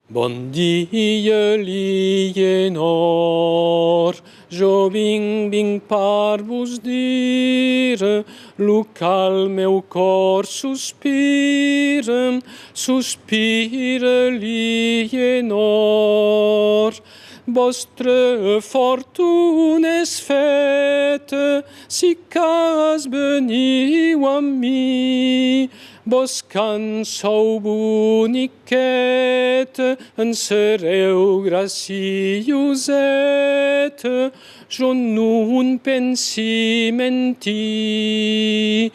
Bon dia lienor, jo vinc per vos dir, lo cal meu cor sospira, sospira lienor. Vostre fortuna és feta, si cas veniu amb mi, vos can sou boniqueta, en sereu gracioseta, jo non pensi mentir.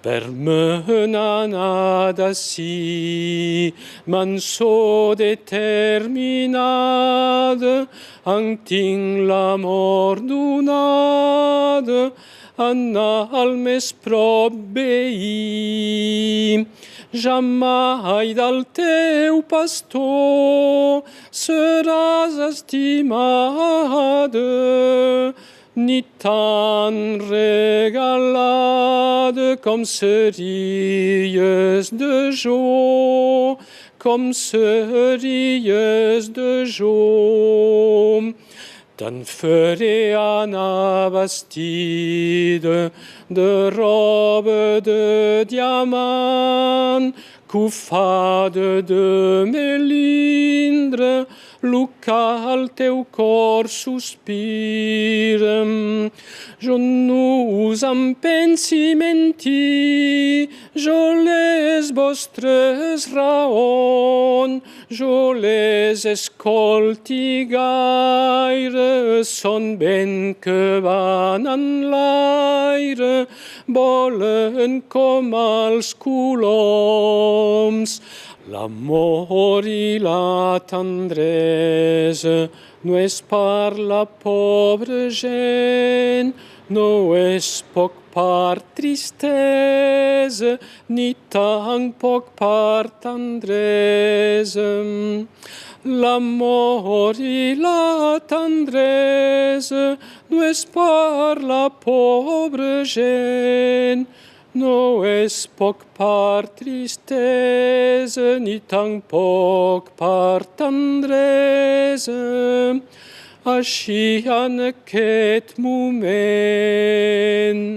Per me n'anà d'ací, man so determinada, en tinc l'amor donada, anar al més prop veí. Jamai del teu pastor seràs estimada, ni tan regalada com series de jo, com series de jo. Te'n faré anar vestida de roba de diamant, cofada de melindre, lo cal teu cor sospira. Jo no us en pensi mentir, jo les vostres raons, jo les escolti gaire, són vent que van en l'aire, volen com els coloms. L'amor i la tendresa no és per la pobra gent, no és poc per tristesa, ni tan poc per tendresa. L'amor i la tendresa no és per la pobra gent, no és poc per tristesa, ni tampoc per tendresa. Així en aquest moment